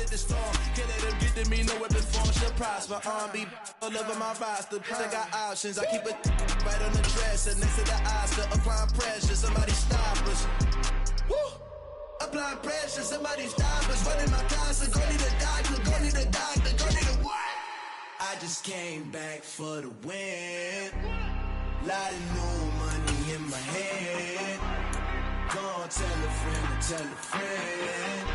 with the storm. Can't let them get to me, no weapon form should prosper. Be all over my roster. I got options. I keep it right on the dresser next to the Oscar. Applying pressure, somebody stop us. Woo! Applying pressure, somebody stop us. Running my closet, go need a doctor, go need a doctor, go need a what? I just came back for the win. Lot of new money in my head. Go on, tell a friend, tell a friend.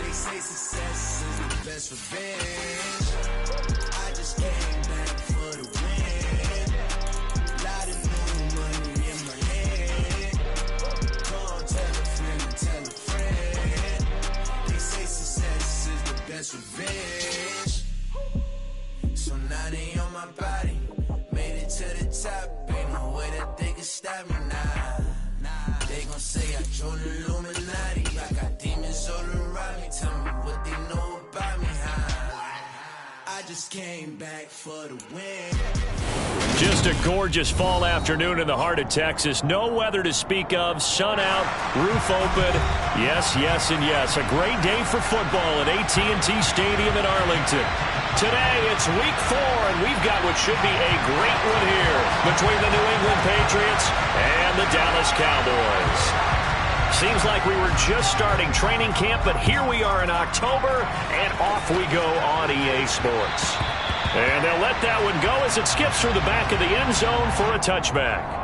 They say success is the best revenge. I just came back for the win. Lot of new money in my head. Go on, tell a friend, they say success is the best revenge. So now they on my body. Made it to the top. Ain't no way that they can stop me now. They gon' say I joined the Illuminati. I got demons all around me. Tell me what they know about me, I just came back for the win. Just a gorgeous fall afternoon in the heart of Texas. No weather to speak of. Sun out, roof open. Yes, yes, and yes. A great day for football at AT&T Stadium in Arlington. Today, it's week 4, and we've got what should be a great one here between the New England Patriots and the Dallas Cowboys. Seems like we were just starting training camp, but here we are in October, and off we go on EA Sports. And they'll let that one go as it skips through the back of the end zone for a touchback.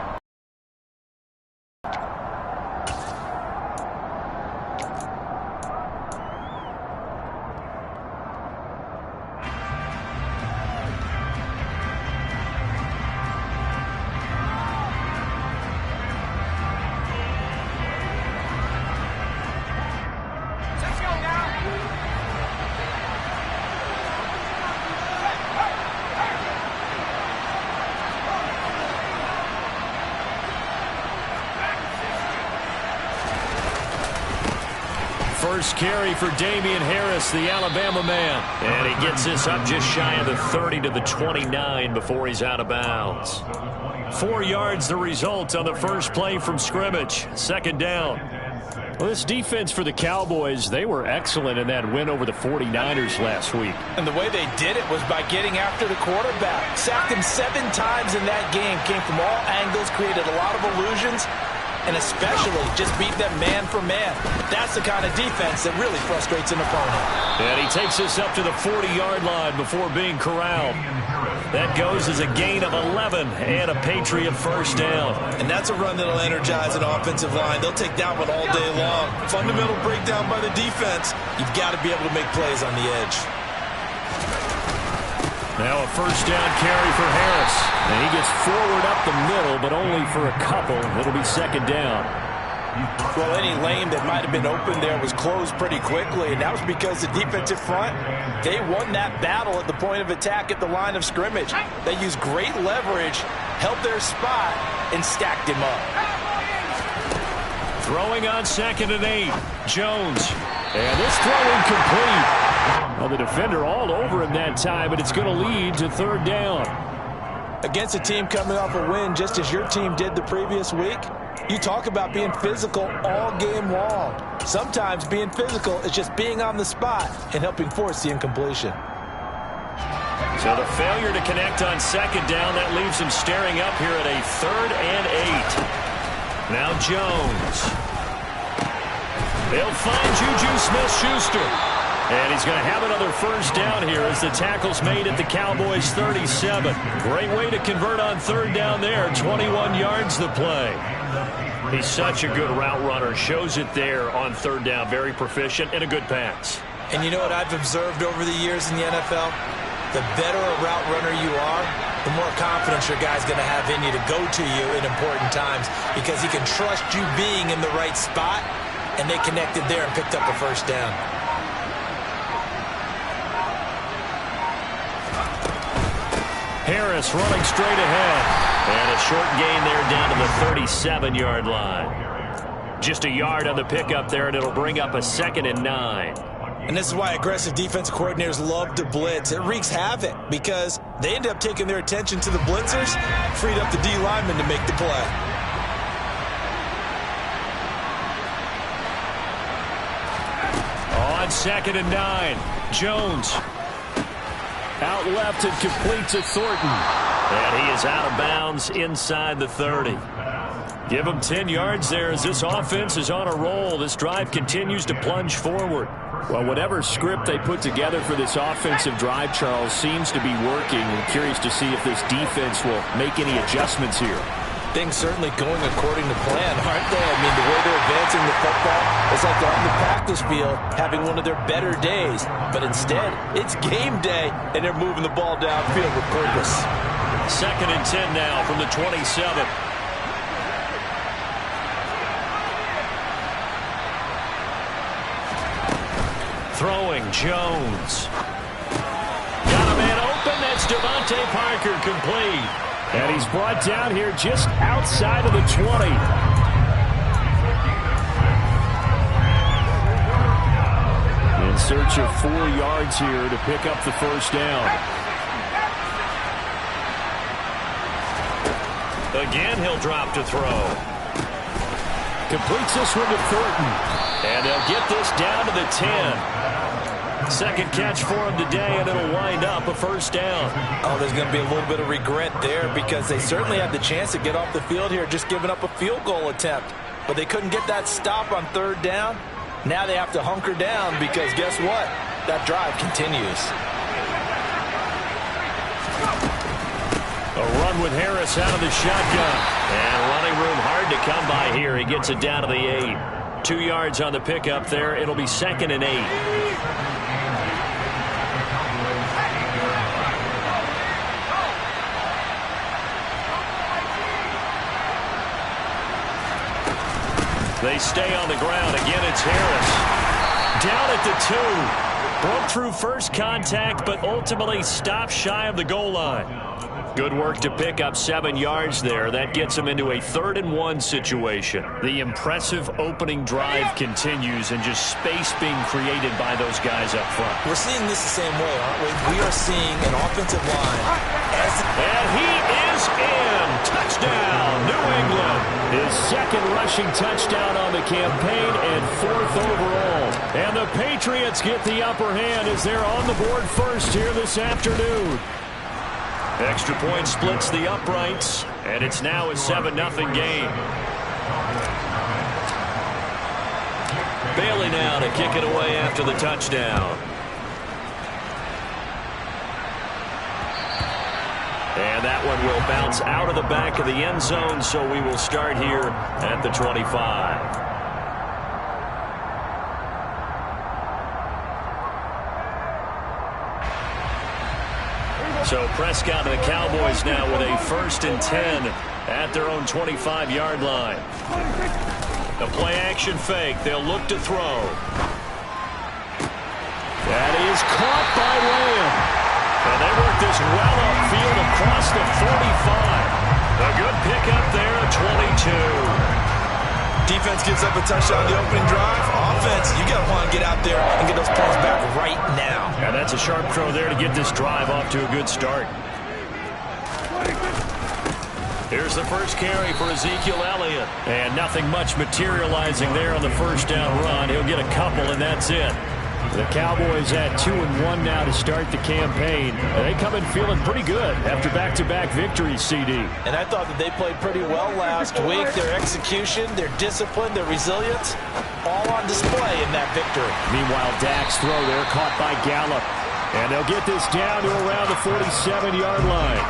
First carry for Damian Harris, the Alabama man. And he gets this up just shy of the 30 to the 29 before he's out of bounds. 4 yards the result on the first play from scrimmage. Second down. Well, this defense for the Cowboys, they were excellent in that win over the 49ers last week. And the way they did it was by getting after the quarterback. Sacked him 7 times in that game. Came from all angles, created a lot of illusions, and especially just beat them man for man. That's the kind of defense that really frustrates an opponent. And he takes this up to the 40-yard line before being corralled. That goes as a gain of 11 and a Patriot first down. And that's a run that'll energize an offensive line. They'll take that one all day long. Fundamental breakdown by the defense. You've got to be able to make plays on the edge. Now a first down carry for Harris. And he gets forward up the middle, but only for a couple. It'll be second down. Well, any lane that might have been open there was closed pretty quickly, and that was because the defensive front, they won that battle at the point of attack at the line of scrimmage. They used great leverage, held their spot, and stacked him up. Throwing on 2nd and 8. Jones. And this throw incomplete. Well, the defender all over him that time, but it's going to lead to third down. Against a team coming off a win just as your team did the previous week, you talk about being physical all game long. Sometimes being physical is just being on the spot and helping force the incompletion. So the failure to connect on second down, that leaves him staring up here at a 3rd and 8. Now Jones. They'll find Juju Smith-Schuster. And he's going to have another first down here as the tackle's made at the Cowboys 37. Great way to convert on third down there. 21 yards the play. He's such a good route runner. Shows it there on third down. Very proficient and a good pass. And you know what I've observed over the years in the NFL? The better a route runner you are, the more confidence your guy's going to have in you to go to you in important times because he can trust you being in the right spot, and they connected there and picked up a first down. Harris running straight ahead. And a short gain there down to the 37-yard line. Just a yard on the pickup there, and it'll bring up a 2nd and 9. And this is why aggressive defense coordinators love to blitz. It wreaks havoc because they end up taking their attention to the blitzers, freed up the D lineman to make the play. On on 2nd and 9. Jones out left and completes to Thornton. And he is out of bounds inside the 30. Give him 10 yards there as this offense is on a roll. This drive continues to plunge forward. Well, whatever script they put together for this offensive drive, Charles, seems to be working. I'm curious to see if this defense will make any adjustments here. Things certainly going according to plan, aren't they? I mean, the way they're advancing the football, it's like they're on the practice field having one of their better days. But instead, it's game day, and they're moving the ball downfield with purpose. 2nd and 10 now from the 27. Throwing, Jones. Got a man open. That's Devontae Parker, complete. And he's brought down here just outside of the 20. In search of 4 yards here to pick up the first down. Again, he'll drop to throw. Completes this one to Thornton. And they'll get this down to the 10. Second catch for him today, and it'll wind up a first down. Oh, there's going to be a little bit of regret there because they certainly had the chance to get off the field here, just giving up a field goal attempt. But they couldn't get that stop on 3rd down. Now they have to hunker down because guess what? That drive continues. A run with Harris out of the shotgun. And running room hard to come by here. He gets it down to the 8. 2 yards on the pickup there. It'll be 2nd and 8. They stay on the ground. Again, it's Harris. Down at the 2. Broke through first contact, but ultimately stopped shy of the goal line. Good work to pick up 7 yards there. That gets them into a 3rd and 1 situation. The impressive opening drive continues and just space being created by those guys up front. We're seeing this the same way, aren't we? We are seeing an offensive line. And he is in. Touchdown, New England. His 2nd rushing touchdown on the campaign and 4th overall. And the Patriots get the upper hand as they're on the board first here this afternoon. Extra point splits the uprights, and it's now a 7-0 game. Bailey now to kick it away after the touchdown. And that one will bounce out of the back of the end zone, so we will start here at the 25. So Prescott and the Cowboys now with a 1st and 10 at their own 25-yard line. A play-action fake. They'll look to throw. That is caught by Lamb. And they work this well upfield across the 45. A good pickup there at 22. Defense gives up a touchdown on the opening drive. Offense, you got to want to get out there and get those points back right now. And that's a sharp throw there to get this drive off to a good start. Here's the first carry for Ezekiel Elliott. And nothing much materializing there on the first down run. He'll get a couple, and that's it. The Cowboys at 2-1 now to start the campaign. They come in feeling pretty good after back-to-back victories, CD. And I thought that they played pretty well last week. Their execution, their discipline, their resilience, all on display in that victory. Meanwhile, Dak's throw there caught by Gallup. And they'll get this down to around the 47-yard line.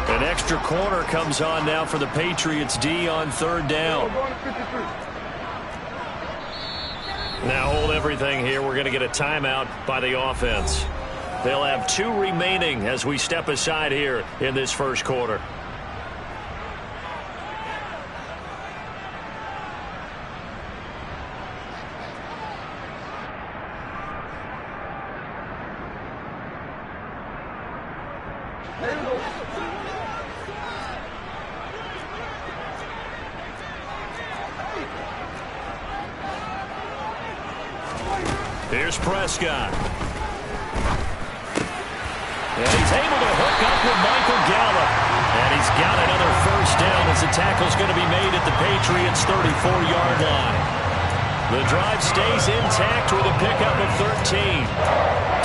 An extra corner comes on now for the Patriots D on 3rd down. Now hold everything here. We're going to get a timeout by the offense. They'll have 2 remaining as we step aside here in this first quarter. Here's Prescott. And he's able to hook up with Michael Gallup. And he's got another first down as the tackle's going to be made at the Patriots' 34-yard line. The drive stays intact with a pickup of 13.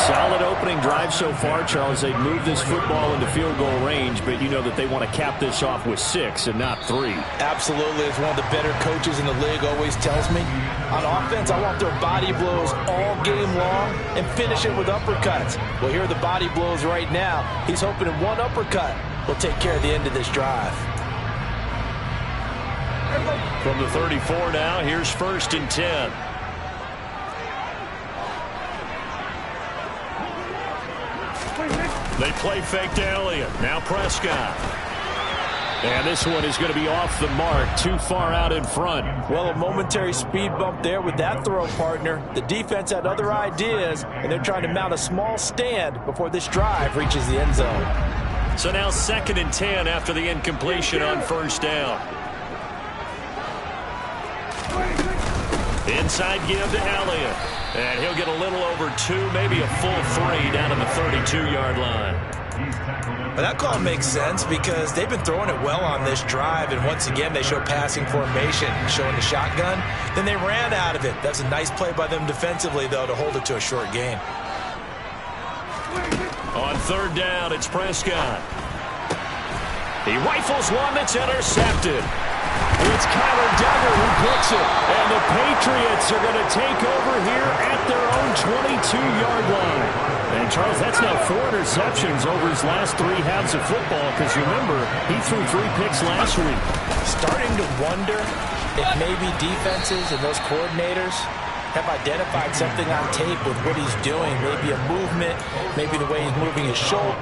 Solid opening drive so far, Charles. They've moved this football into field goal range, but you know that they want to cap this off with 6 and not 3. Absolutely. As one of the better coaches in the league always tells me, on offense, I want their body blows all game long and finish it with uppercuts. Well, here are the body blows right now. He's hoping in one uppercut will take care of the end of this drive. From the 34 now, here's 1st and 10. They play fake to Elliott. Now Prescott. And this one is going to be off the mark, too far out in front. Well, a momentary speed bump there with that throw, partner. The defense had other ideas, and they're trying to mount a small stand before this drive reaches the end zone. So now 2nd and 10 after the incompletion on 1st down. Inside give to Elliott. And he'll get a little over 2, maybe a full 3 down to the 32-yard line. But that call makes sense because they've been throwing it well on this drive, and once again they show passing formation, showing the shotgun. Then they ran out of it. That's a nice play by them defensively, though, to hold it to a short gain. On 3rd down, it's Prescott. He rifles one that's intercepted. It's Kyler Duggar who picks it, and the Patriots are going to take over here at their own 22-yard line. And, Charles, that's now 4 interceptions over his last 3 halves of football, because remember, he threw 3 picks last week. Starting to wonder if maybe defenses and those coordinators have identified something on tape with what he's doing, maybe a movement, maybe the way he's moving his shoulder.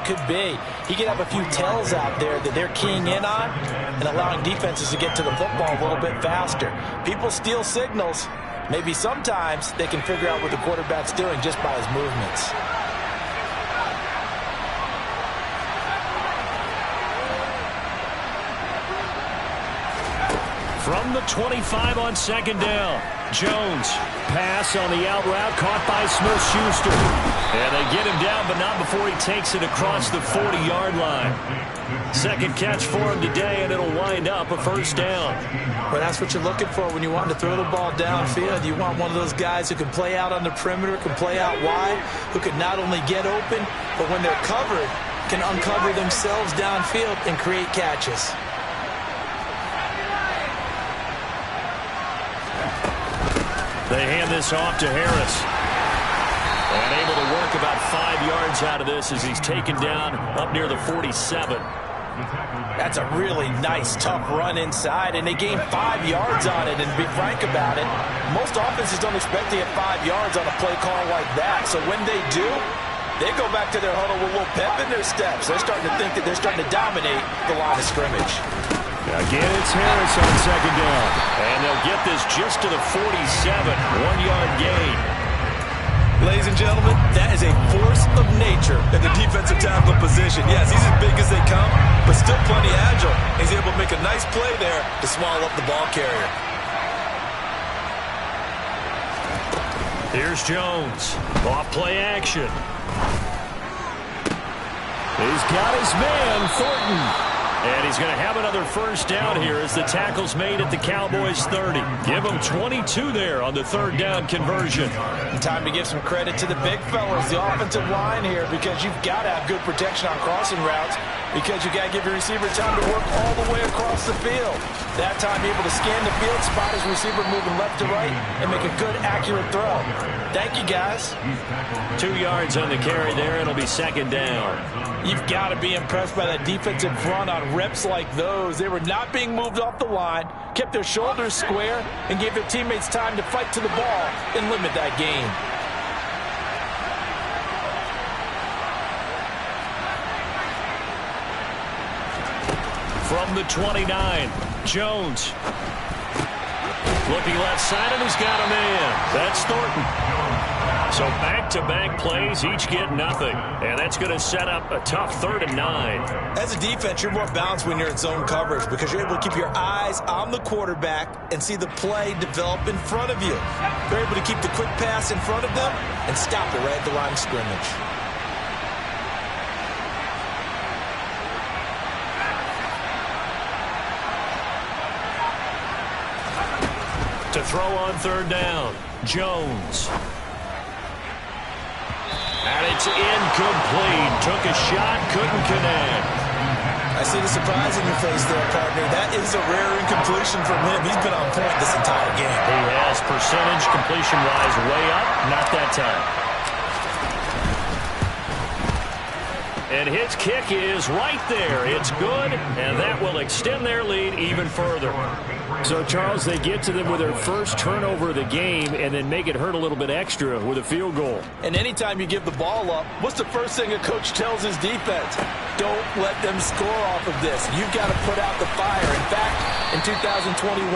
Could be. He could have a few tells out there that they're keying in on and allowing defenses to get to the football a little bit faster. People steal signals. Maybe sometimes they can figure out what the quarterback's doing just by his movements. From the 25 on 2nd down. Jones, pass on the out route, caught by Smith-Schuster. And they get him down, but not before he takes it across the 40-yard line. 2nd catch for him today, and it'll wind up a 1st down. Well, that's what you're looking for when you want to throw the ball downfield. You want one of those guys who can play out on the perimeter, can play out wide, who can not only get open, but when they're covered, can uncover themselves downfield and create catches. They hand this off to Harris. And able to work about 5 yards out of this as he's taken down up near the 47. That's a really nice, tough run inside, and they gained 5 yards on it. And to be frank about it, most offenses don't expect to get 5 yards on a play call like that. So when they do, they go back to their huddle with a little pep in their steps. They're starting to think that they're starting to dominate the line of scrimmage. Again, it's Harris on 2nd down. And they'll get this just to the 47, 1-yard gain. Ladies and gentlemen, that is a force of nature in the defensive tackle position. Yes, he's as big as they come, but still plenty agile. He's able to make a nice play there to swallow up the ball carrier. Here's Jones. Off play action. He's got his man, Thornton. And he's going to have another 1st down here as the tackle's made at the Cowboys 30. Give him 22 there on the 3rd down conversion. And time to give some credit to the big fellas, the offensive line here, because you've got to have good protection on crossing routes, because you've got to give your receiver time to work all the way across the field. That time able to scan the field, spot his receiver moving left to right, and make a good, accurate throw. Thank you, guys. 2 yards on the carry there. It'll be second down. You've got to be impressed by that defensive front on reps like those. They were not being moved off the line, kept their shoulders square, and gave their teammates time to fight to the ball and limit that gain. From the 29, Jones. Looking left side, and he's got a man. That's Thornton. So back-to-back plays, each get nothing. And that's going to set up a tough 3rd and 9. As a defense, you're more balanced when you're in zone coverage because you're able to keep your eyes on the quarterback and see the play develop in front of you. They're able to keep the quick pass in front of them and stop it right at the line of scrimmage. To throw on 3rd down, Jones. And it's incomplete. Took a shot, couldn't connect. I see the surprise in your face there, partner. That is a rare incompletion from him. He's been on point this entire game. He has percentage completion-wise way up, not that time. And his kick is right there. It's good, and that will extend their lead even further. So, Charles, they get to them with their first turnover of the game and then make it hurt a little bit extra with a field goal. And anytime you give the ball up, what's the first thing a coach tells his defense? Don't let them score off of this. You've got to put out the fire. In fact, in 2021,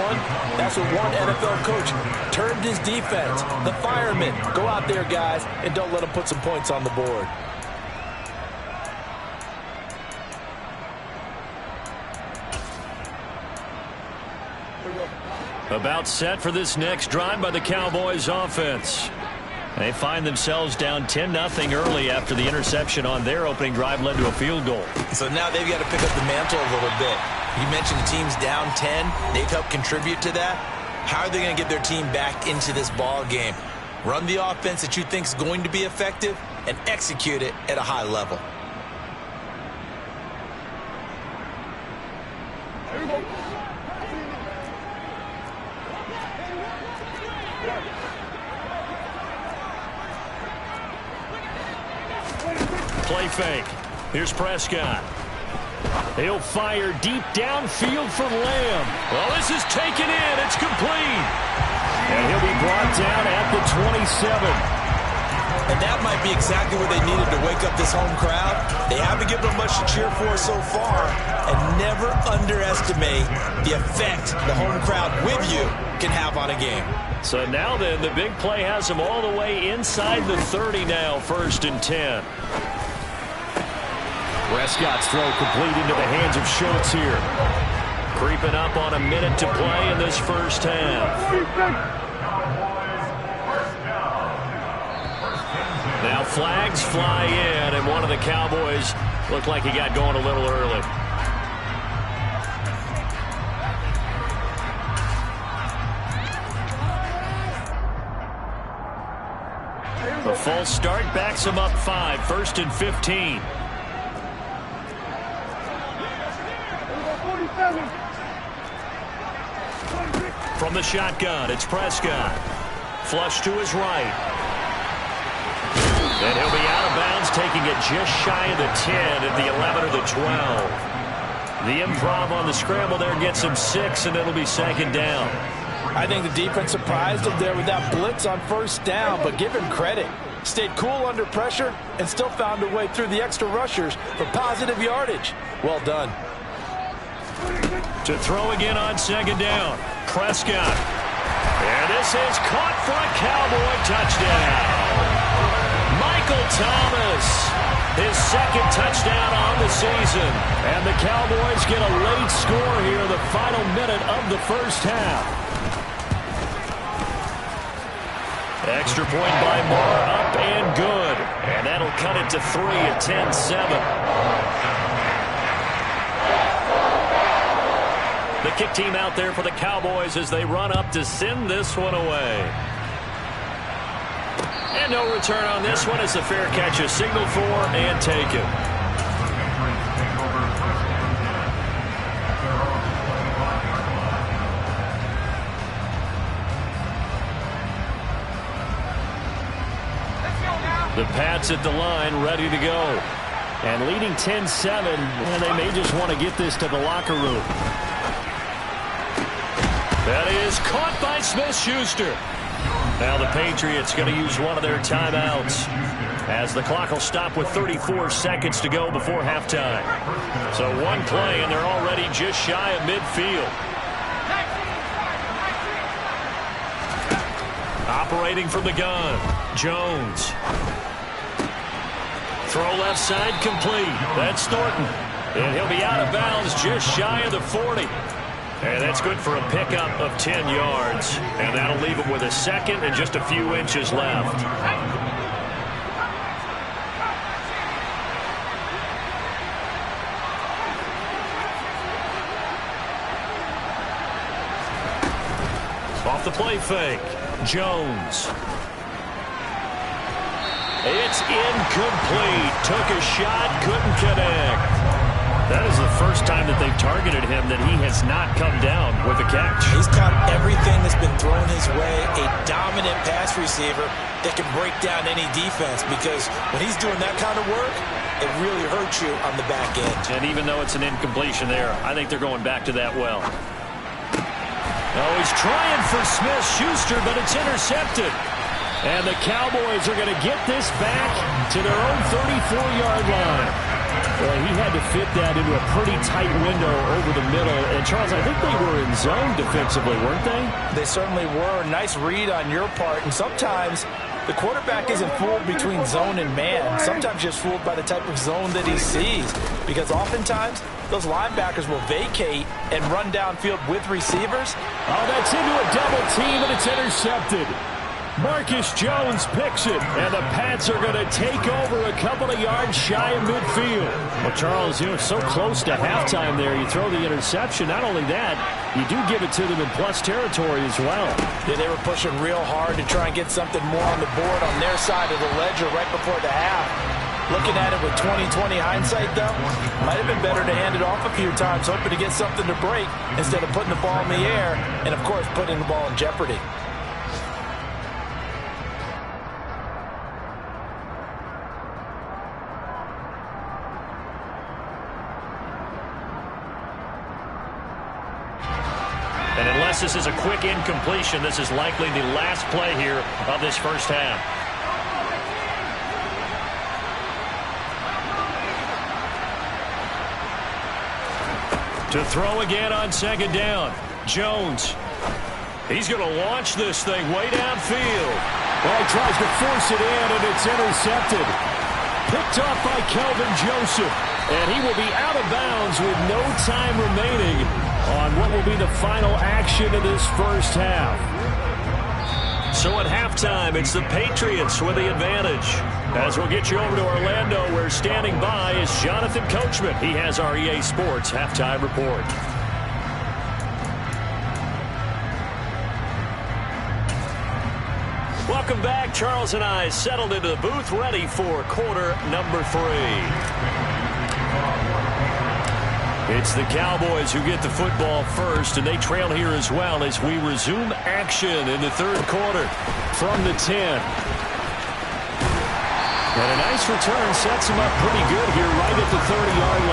that's what one NFL coach termed his defense. The firemen. Go out there, guys, and don't let them put some points on the board. About set for this next drive by the Cowboys offense. They find themselves down 10-0 early after the interception on their opening drive led to a field goal. So now they've got to pick up the mantle a little bit. You mentioned the team's down 10. They've helped contribute to that. How are they going to get their team back into this ball game? Run the offense that you think is going to be effective and execute it at a high level. Play fake. Here's Prescott. He'll fire deep downfield for Lamb. Well, this is taken in. It's complete. And he'll be brought down at the 27. And that might be exactly what they needed to wake up this home crowd. They haven't given them much to cheer for so far. And never underestimate the effect the home crowd with you can have on a game. So now then, the big play has them all the way inside the 30 now, 1st and 10. Prescott's throw complete into the hands of Schultz here. Creeping up on a minute to play in this first half. Now flags fly in, and one of the Cowboys looked like he got going a little early. The false start backs him up 5, 1st and 15. From the shotgun, it's Prescott. Flush to his right. And he'll be out of bounds, taking it just shy of the 10 at the 11 or the 12. The improv on the scramble there gets him 6, and it'll be 2nd down. I think the defense surprised him there with that blitz on 1st down, but give him credit. Stayed cool under pressure and still found a way through the extra rushers for positive yardage. Well done. To throw again on 2nd down, Prescott. And this is caught for a Cowboy touchdown. Michael Thomas, his 2nd touchdown on the season. And the Cowboys get a late score here in the final minute of the first half. Extra point by Moore, up and good. And that'll cut it to 3 at 10-7. The kick team out there for the Cowboys as they run up to send this one away. And no return on this one as the fair catch is signaled for and taken. The Pats at the line, ready to go. And leading 10-7, and they may just want to get this to the locker room. That is caught by Smith-Schuster. Now the Patriots going to use one of their timeouts, as the clock will stop with 34 seconds to go before halftime. So one play, and they're already just shy of midfield. Operating from the gun, Jones. Throw left side complete. That's Thornton. And he'll be out of bounds just shy of the 40. And that's good for a pickup of 10 yards. And that'll leave him with a second and just a few inches left. Off the play fake. Jones. It's incomplete. Took a shot, couldn't connect. That is the first time that they've targeted him that he has not come down with a catch. He's caught everything that's been thrown his way. A dominant pass receiver that can break down any defense, because when he's doing that kind of work, it really hurts you on the back end. And even though it's an incompletion there, I think they're going back to that well. Oh, he's trying for Smith-Schuster, but it's intercepted. And the Cowboys are going to get this back to their own 34-yard line. Well, he had to fit that into a pretty tight window over the middle. And, Charles, I think they were in zone defensively, weren't they? They certainly were. Nice read on your part. And sometimes the quarterback isn't fooled between zone and man. Sometimes just fooled by the type of zone that he sees. Because oftentimes those linebackers will vacate and run downfield with receivers. Oh, that's into a double team, and it's intercepted. Marcus Jones picks it, and the Pats are going to take over a couple of yards shy of midfield. Well, Charles, you're so close to halftime there. You throw the interception. Not only that, you do give it to them in plus territory as well. Yeah, they were pushing real hard to try and get something more on the board on their side of the ledger right before the half. Looking at it with 20/20 hindsight, though, might have been better to hand it off a few times, hoping to get something to break instead of putting the ball in the air and, of course, putting the ball in jeopardy. And unless this is a quick incompletion, this is likely the last play here of this first half. To throw again on second down. Jones. He's going to launch this thing way downfield. Well, he tries to force it in, and it's intercepted. Picked off by Kelvin Joseph. And he will be out of bounds with no time remaining on what will be the final action of this first half. So at halftime, it's the Patriots with the advantage. As we'll get you over to Orlando, where standing by is Jonathan Coachman. He has our EA Sports halftime report. Welcome back. Charles and I settled into the booth, ready for quarter number 3. It's the Cowboys who get the football first, and they trail here as well as we resume action in the third quarter from the 10. And a nice return sets him up pretty good here right at the 30-yard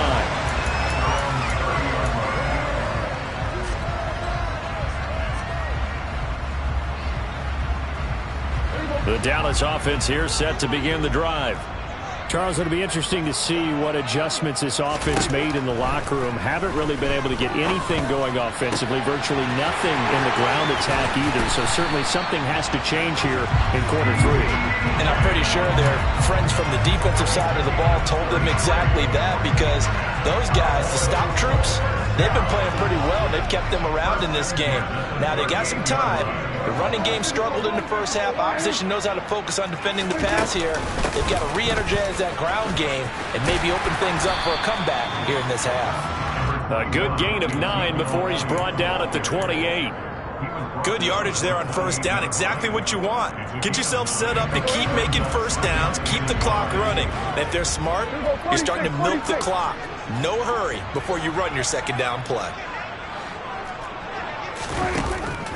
line. The Dallas offense here set to begin the drive. Charles, it'll be interesting to see what adjustments this offense made in the locker room. Haven't really been able to get anything going offensively, virtually nothing in the ground attack either. So certainly something has to change here in quarter 3. And I'm pretty sure their friends from the defensive side of the ball told them exactly that, because those guys, the stop troops, they've been playing pretty well. They've kept them around in this game. Now they got some time. The running game struggled in the first half. Opposition knows how to focus on defending the pass here. They've got to re-energize that ground game and maybe open things up for a comeback here in this half. A good gain of 9 before he's brought down at the 28. Good yardage there on first down. Exactly what you want. Get yourself set up to keep making first downs, keep the clock running. And if they're smart, you're starting to milk the clock. No hurry before you run your second down play.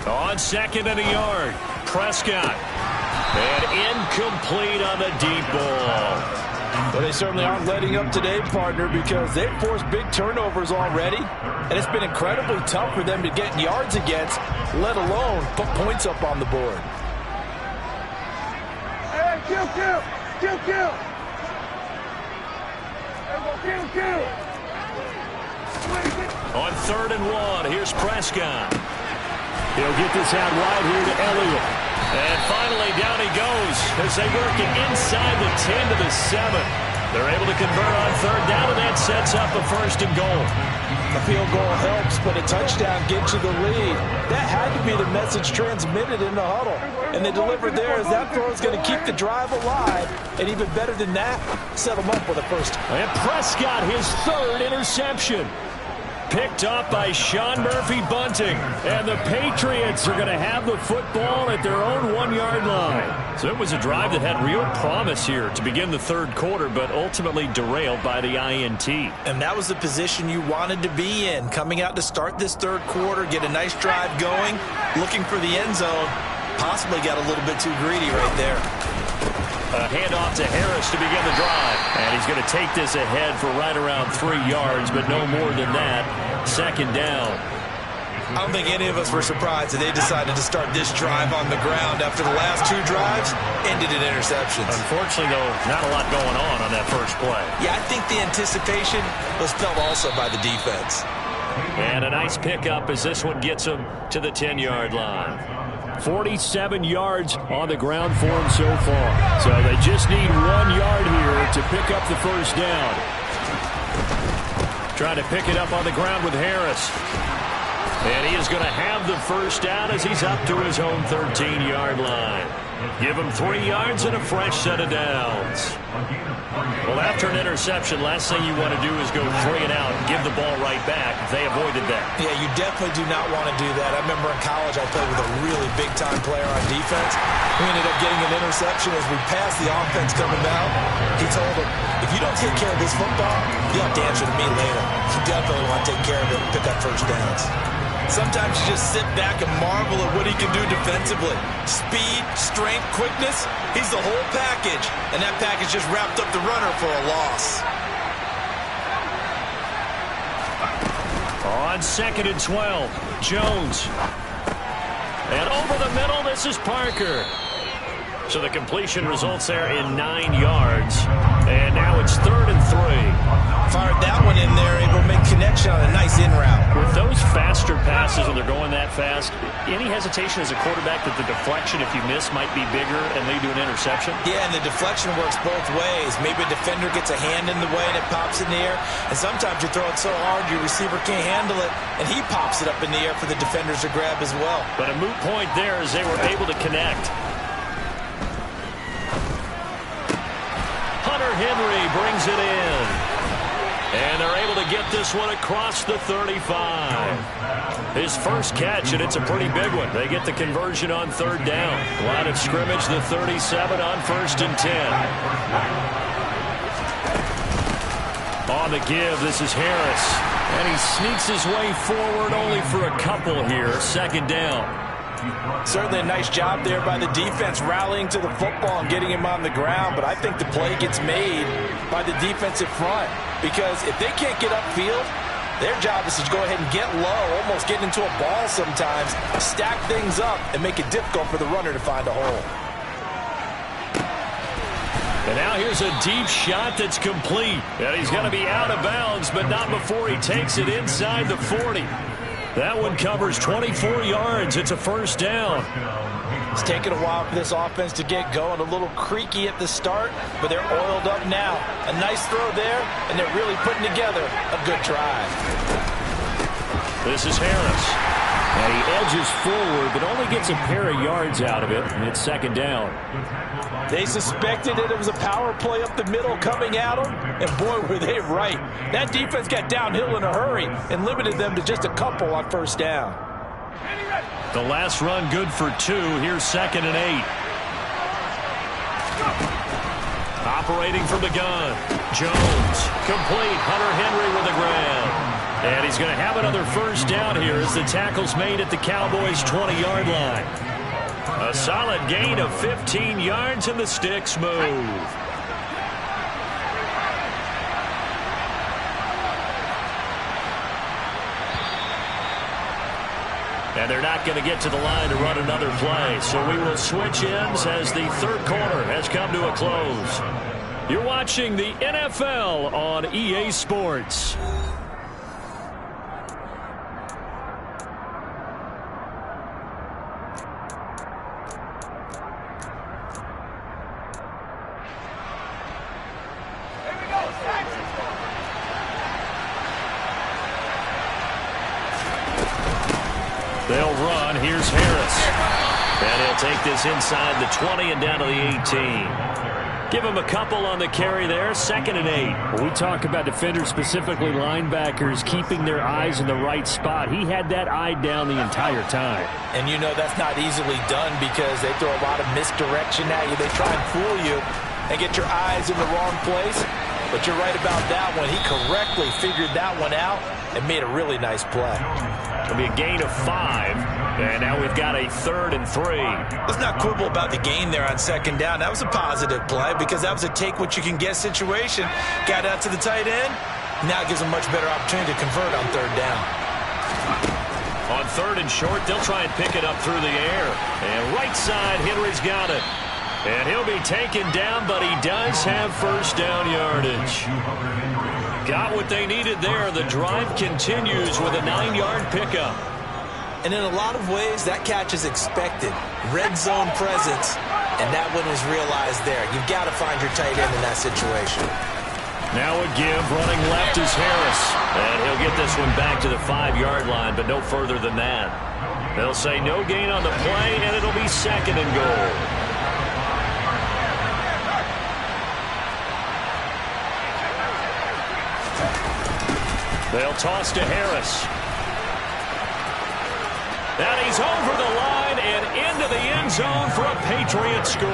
On second and a yard, Prescott. And incomplete on the deep ball. Well, they certainly aren't letting up today, partner, because they've forced big turnovers already, and it's been incredibly tough for them to get yards against, let alone put points up on the board. Hey, kill! On 3rd and 1, here's Prescott. He'll get this out wide here to Elliott. And finally, down he goes as they work it inside the 10 to the 7. They're able to convert on 3rd down, and that sets up a 1st and goal. A field goal helps, but a touchdown gets you the lead. That had to be the message transmitted in the huddle. And they delivered there as that throw is going to keep the drive alive. And even better than that, set them up with a first. And Prescott, his 3rd interception. Picked up by Sean Murphy-Bunting. And the Patriots are going to have the football at their own 1-yard line. So it was a drive that had real promise here to begin the 3rd quarter, but ultimately derailed by the INT. And that was the position you wanted to be in. Coming out to start this 3rd quarter, get a nice drive going, looking for the end zone. Possibly got a little bit too greedy right there. A handoff to Harris to begin the drive. And he's going to take this ahead for right around 3 yards, but no more than that. 2nd down. I don't think any of us were surprised that they decided to start this drive on the ground after the last 2 drives ended in interceptions. Unfortunately, though, not a lot going on that first play. Yeah, I think the anticipation was felt also by the defense. And a nice pickup as this one gets him to the 10-yard line. 47 yards on the ground for him so far. So they just need 1 yard here to pick up the 1st down. Trying to pick it up on the ground with Harris. And he is going to have the 1st down as he's up to his own 13-yard line. Give him 3 yards and a fresh set of downs. Well, after an interception, last thing you want to do is go 3 and out and give the ball right back. They avoided that. Yeah, you definitely do not want to do that. I remember in college I played with a really big-time player on defense. We ended up getting an interception as we passed the offense coming down. He told him, if you don't take care of this football, you'll have to answer to me later. You definitely want to take care of it and pick up 1st downs. Sometimes you just sit back and marvel at what he can do defensively. Speed, strength, quickness, he's the whole package. And that package just wrapped up the runner for a loss. On 2nd and 12, Jones. And over the middle, this is Parker. So the completion results there in 9 yards. And now it's 3rd and 3. Fired that one in there, able to make connection on a nice in route. With those faster passes when they're going that fast, any hesitation as a quarterback that the deflection, if you miss, might be bigger and lead to an interception? Yeah, and the deflection works both ways. Maybe a defender gets a hand in the way and it pops in the air. And sometimes you throw it so hard your receiver can't handle it, and he pops it up in the air for the defenders to grab as well. But a moot point there as they were able to connect. Hunter Henry brings it in. And they're able to get this one across the 35. His first catch, and it's a pretty big one. They get the conversion on 3rd down. Line of scrimmage, the 37 on 1st and 10. On the give, this is Harris. And he sneaks his way forward only for a couple here. 2nd down. Certainly a nice job there by the defense rallying to the football and getting him on the ground, but I think the play gets made by the defensive front because if they can't get upfield, their job is to go ahead and get low, almost get into a ball sometimes, stack things up, and make it difficult for the runner to find a hole. And now here's a deep shot that's complete. And he's going to be out of bounds, but not before he takes it inside the 40. That one covers 24 yards. It's a 1st down. It's taken a while for this offense to get going. A little creaky at the start, but they're oiled up now. A nice throw there, and they're really putting together a good drive. This is Harris. And he edges forward, but only gets a pair of yards out of it, and it's 2nd down. They suspected that it was a power play up the middle coming at them, and boy, were they right. That defense got downhill in a hurry and limited them to just a couple on 1st down. The last run good for 2. Here's 2nd and 8. Operating from the gun. Jones. Complete. Hunter Henry with the grab. And he's going to have another 1st down here as the tackle's made at the Cowboys' 20-yard line. A solid gain of 15 yards, and the sticks move. And they're not going to get to the line to run another play. So we will switch ends as the third quarter has come to a close. You're watching the NFL on EA Sports. They'll run. Here's Harris. And he'll take this inside the 20 and down to the 18. Give him a couple on the carry there. 2nd and 8. When we talk about defenders, specifically linebackers, keeping their eyes in the right spot. He had that eye down the entire time. And you know that's not easily done because they throw a lot of misdirection at you. They try and fool you and get your eyes in the wrong place. But you're right about that one. He correctly figured that one out and made a really nice play. It'll be a gain of 5. And now we've got a 3rd and 3. Let's not quibble about the gain there on 2nd down. That was a positive play because that was a take-what-you-can-get situation. Got out to the tight end. Now it gives them much better opportunity to convert on 3rd down. On 3rd and short, they'll try and pick it up through the air. And right side, Henry's got it. And he'll be taken down, but he does have first down yardage. Got what they needed there. The drive continues with a 9-yard pickup. And in a lot of ways, that catch is expected. Red zone presence, and that one was realized there. You've got to find your tight end in that situation. Now a give. Running left is Harris. And he'll get this one back to the 5-yard line, but no further than that. They'll say no gain on the play, and it'll be 2nd and goal. They'll toss to Harris. And he's over the line and into the end zone for a Patriots score.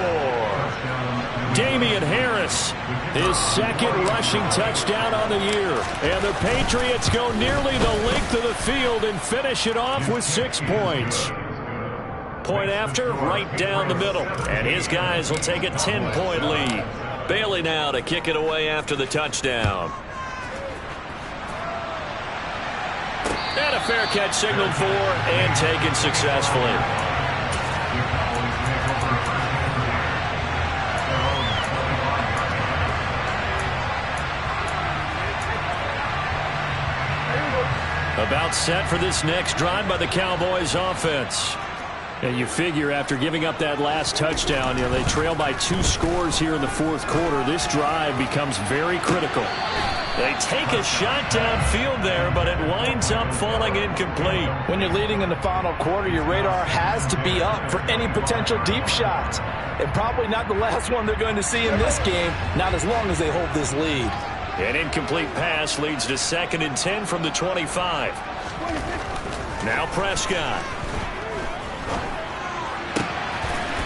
Damian Harris, his 2nd rushing touchdown on the year. And the Patriots go nearly the length of the field and finish it off with 6 points. Point after, right down the middle. And his guys will take a 10-point lead. Bailey now to kick it away after the touchdown. And a fair catch signaled for and taken successfully. About set for this next drive by the Cowboys offense. And you figure after giving up that last touchdown, they trail by 2 scores here in the 4th quarter. This drive becomes very critical. They take a shot downfield there, but it winds up falling incomplete. When you're leading in the final quarter, your radar has to be up for any potential deep shots. And probably not the last one they're going to see in this game, not as long as they hold this lead. An incomplete pass leads to 2nd and 10 from the 25. Now Prescott.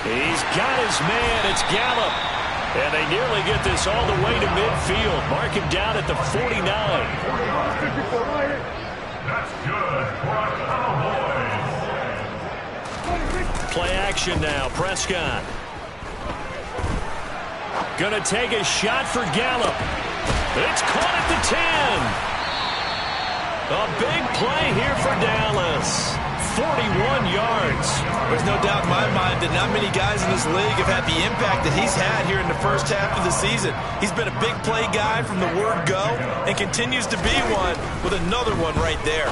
He's got his man. It's Gallup. And they nearly get this all the way to midfield. Mark him down at the 49. That's good for a Cowboys. Play action now. Prescott. Gonna take a shot for Gallup. It's caught at the 10. A big play here for Dallas. 41 yards. There's no doubt in my mind that not many guys in this league have had the impact that he's had here in the first half of the season. He's been a big play guy from the word go and continues to be one with another one right there.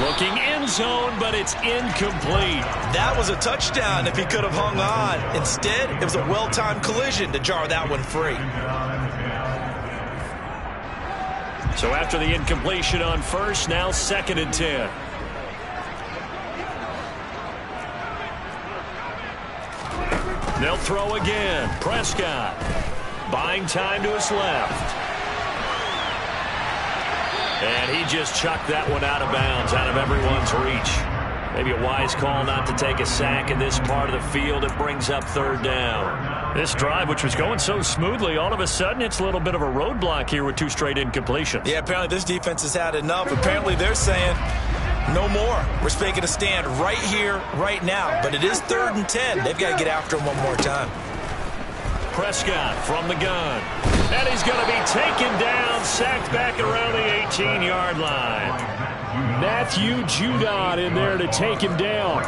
Looking end zone, but it's incomplete. That was a touchdown if he could have hung on. Instead, it was a well-timed collision to jar that one free. So after the incompletion on first, now 2nd and 10. They'll throw again. Prescott buying time to his left. And he just chucked that one out of bounds, out of everyone's reach. Maybe a wise call not to take a sack in this part of the field. It brings up 3rd down. This drive, which was going so smoothly, all of a sudden it's a little bit of a roadblock here with 2 straight incompletions. Yeah, apparently this defense has had enough. Apparently they're saying, No more. We're making a stand right here, right now. But it is 3rd and 10. They've got to get after him one more time. Prescott from the gun. And he's going to be taken down, sacked back around the 18-yard line. Matthew Judon in there to take him down.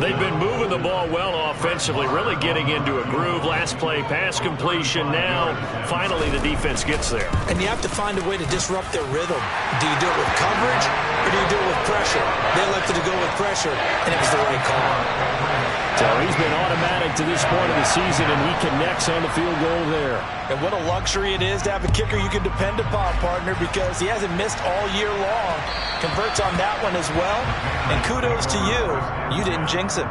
They've been moving the ball well offensively, really getting into a groove. Last play, pass completion. Now, finally, the defense gets there. And you have to find a way to disrupt their rhythm. Do you do it with coverage, or do you do it with pressure? They elected to go with pressure, and it was the right call. So he's been automatic to this point of the season, and he connects on the field goal there. And what a luxury it is to have a kicker you can depend upon, partner, because he hasn't missed all year long. Converts on that one as well. And kudos to you. You didn't jinx him.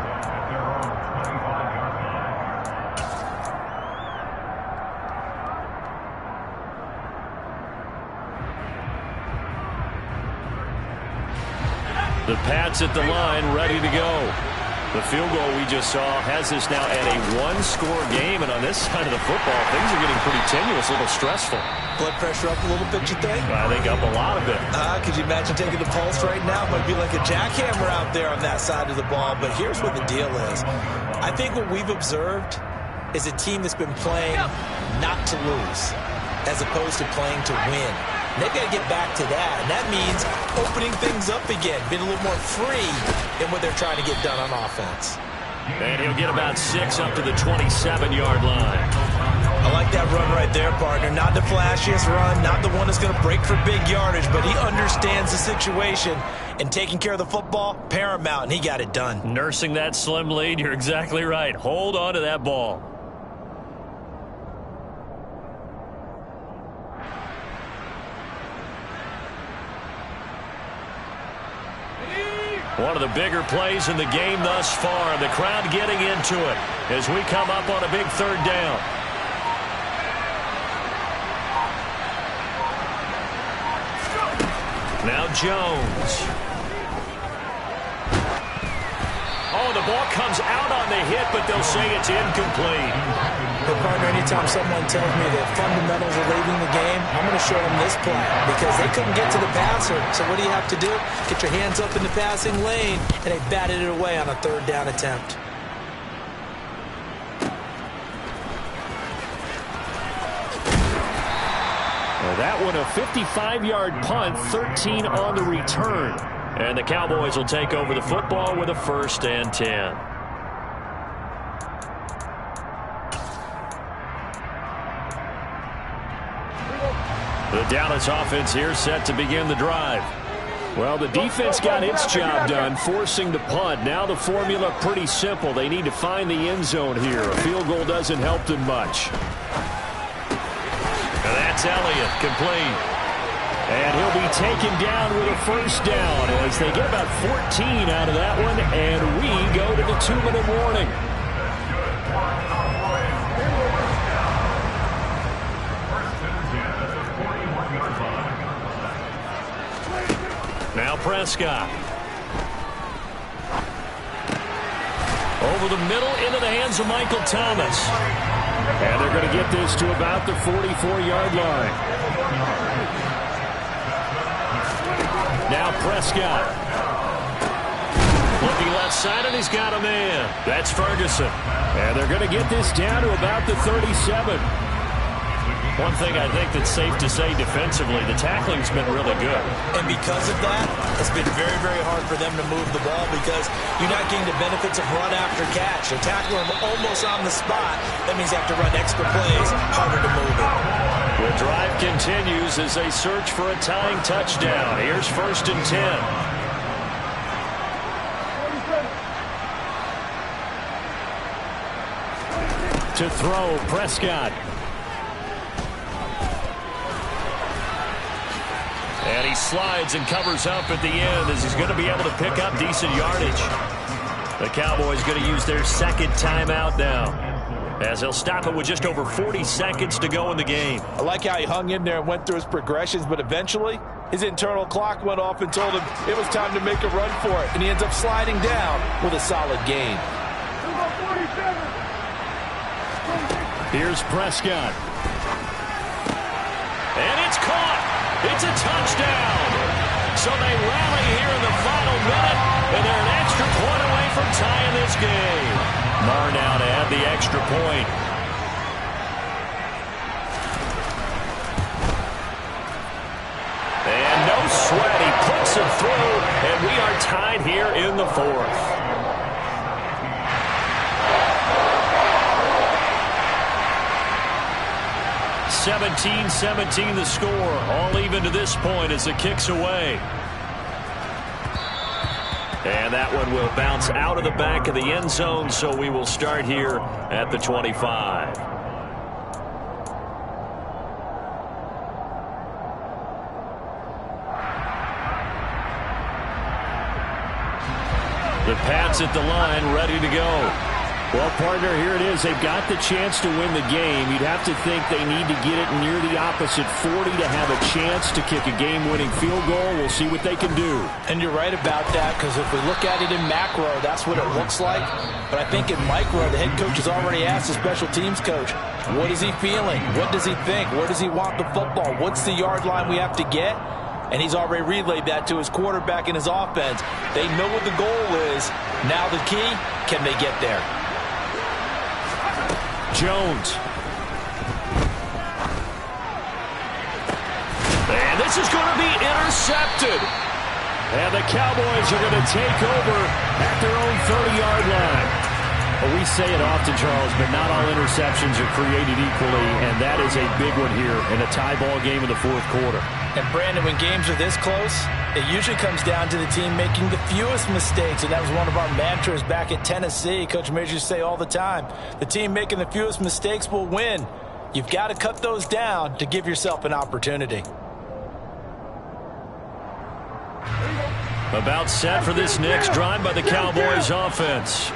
The Pats at the line, ready to go. The field goal we just saw has us now at a one-score game, and on this side of the football, things are getting pretty tenuous, a little stressful. Blood pressure up a little bit, you think? I think up a lot of it. Could you imagine taking the pulse right now? It might be like a jackhammer out there on that side of the ball, but here's what the deal is. I think what we've observed is a team that's been playing not to lose as opposed to playing to win. And they've got to get back to that, and that means opening things up again, being a little more free in what they're trying to get done on offense. And he'll get about 6 up to the 27-yard line. I like that run right there, partner. Not the flashiest run, not the one that's going to break for big yardage, but he understands the situation, and taking care of the football, paramount, and he got it done. Nursing that slim lead, you're exactly right. Hold on to that ball. One of the bigger plays in the game thus far. The crowd getting into it as we come up on a big 3rd down. Now Jones. Oh, the ball comes out on the hit, but they'll say it's incomplete. But, partner, anytime someone tells me that fundamentals are leaving the game, I'm going to show them this play because they couldn't get to the passer. So what do you have to do? Get your hands up in the passing lane, and they batted it away on a 3rd down attempt. Well, that one a 55-yard punt, 13 on the return. And the Cowboys will take over the football with a 1st and 10. The Dallas offense here set to begin the drive. Well, the defense got its job done, forcing the punt. Now the formula pretty simple. They need to find the end zone here. A field goal doesn't help them much. And that's Elliott, complete. And he'll be taken down with a 1st down as they get about 14 out of that one, and we go to the 2-minute warning. Now Prescott. Over the middle into the hands of Michael Thomas. And they're going to get this to about the 44-yard line. Now Prescott. Looking left side, and he's got a man. That's Ferguson. And they're going to get this down to about the 37. One thing I think that's safe to say defensively, the tackling's been really good. And because of that, it's been very, very hard for them to move the ball because you're not getting the benefits of run after catch. They tackle them almost on the spot. That means they have to run extra plays, harder to move it. The drive continues as they search for a tying touchdown. Here's 1st and 10. To throw, Prescott. And he slides and covers up at the end as he's going to be able to pick up decent yardage. The Cowboys going to use their 2nd timeout now, as they'll stop it with just over 40 seconds to go in the game. I like how he hung in there and went through his progressions, but eventually his internal clock went off and told him it was time to make a run for it, and he ends up sliding down with a solid gain. Here's Prescott. And it's caught. It's a touchdown. So they rally here in the final minute, and they're an extra point away from tying this game. Marr now to add the extra point. And no sweat, he puts it through, and we are tied here in the fourth. (17-17) the score, all even to this point as the kick's away. And that one will bounce out of the back of the end zone, so we will start here at the 25. The Pats at the line, ready to go. Well, partner, here it is. They've got the chance to win the game. You'd have to think they need to get it near the opposite 40 to have a chance to kick a game-winning field goal. We'll see what they can do. And you're right about that, because if we look at it in macro, that's what it looks like. But I think in micro, the head coach has already asked the special teams coach, what is he feeling? What does he think? Where does he want the football? What's the yard line we have to get? And he's already relayed that to his quarterback and his offense. They know what the goal is. Now the key, can they get there? Jones. And this is going to be intercepted. And the Cowboys are going to take over at their own 30-yard line. Well, we say it often, Charles, but not all interceptions are created equally, and that is a big one here in a tie ball game in the fourth quarter. And, Brandon, when games are this close, it usually comes down to the team making the fewest mistakes, and that was one of our mantras back at Tennessee. Coach Majors used to say all the time, the team making the fewest mistakes will win. You've got to cut those down to give yourself an opportunity. About set for this next drive by the Cowboys offense.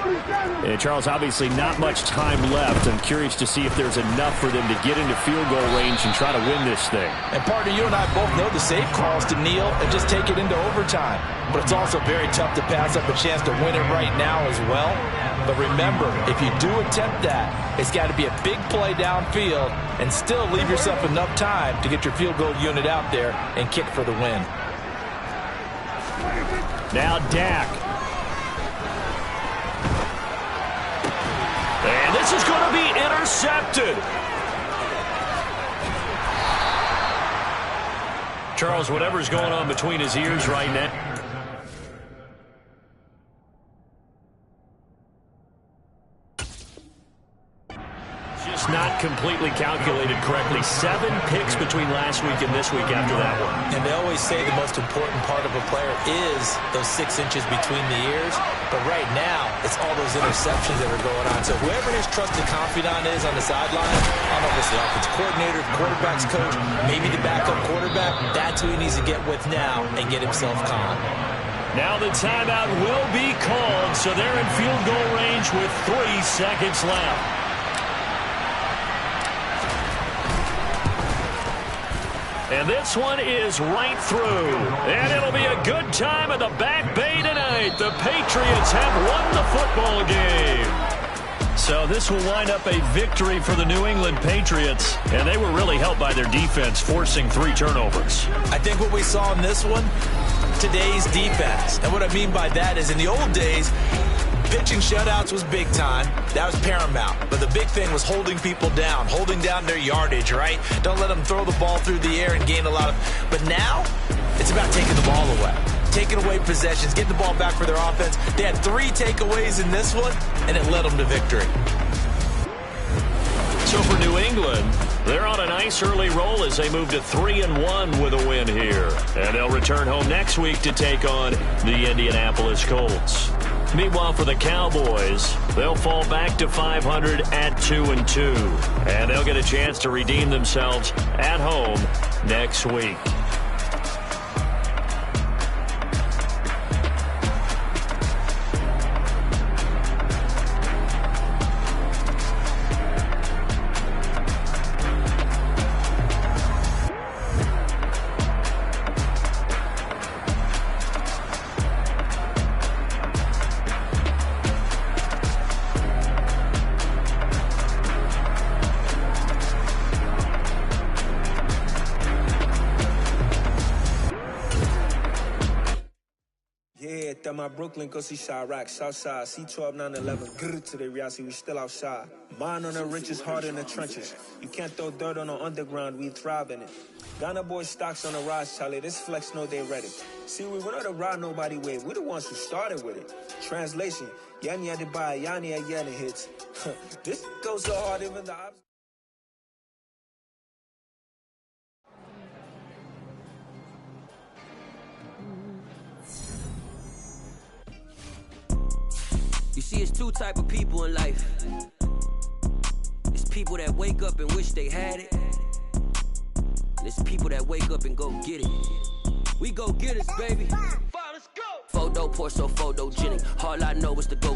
And Charles, obviously not much time left. I'm curious to see if there's enough for them to get into field goal range and try to win this thing. And partner, you and I both know the safe calls to kneel and just take it into overtime. But it's also very tough to pass up a chance to win it right now as well. But remember, if you do attempt that, it's got to be a big play downfield and still leave yourself enough time to get your field goal unit out there and kick for the win. Now Dak. And this is going to be intercepted. Charles, whatever's going on between his ears right now. Not completely calculated correctly. 7 picks between last week and this week after that one. And they always say the most important part of a player is those 6 inches between the ears. But right now, it's all those interceptions that are going on. So whoever his trusted confidant is on the sideline, I don't know if it's the offensive coordinator, the quarterback's coach, maybe the backup quarterback, that's who he needs to get with now and get himself calm. Now the timeout will be called, so they're in field goal range with 3 seconds left. And this one is right through. And it'll be a good time at the Back Bay tonight. The Patriots have won the football game. So this will wind up a victory for the New England Patriots. And they were really helped by their defense, forcing 3 turnovers. I think what we saw in this one, today's defense. And what I mean by that is in the old days, pitching shutouts was big time. That was paramount. But the big thing was holding people down, holding down their yardage, right? Don't let them throw the ball through the air and gain a lot of... But now, it's about taking the ball away. Taking away possessions, getting the ball back for their offense. They had 3 takeaways in this one, and it led them to victory. So for New England, they're on a nice early roll as they move to 3-1 with a win here. And they'll return home next week to take on the Indianapolis Colts. Meanwhile, for the Cowboys, they'll fall back to 500 at 2-2. And they'll get a chance to redeem themselves at home next week. my Brooklyn, go see Chirac, Southside, C12, 911, grrr to the Riasi, we still outside. Mine on the richest, heart in the trenches. You can't throw dirt on the underground, we thrive in it. Ghana boy stocks on the rise, Charlie, this flex know they ready. See, we were not to ride nobody with, we the ones who started with it. Translation, Yani had to buy, Yani had Yana hits. This goes so hard, even the opposite. You see, it's two type of people in life. It's people that wake up and wish they had it. And it's people that wake up and go get it. We go get it, baby. Let's go. Photo, Porso, photogenic. All I know is to go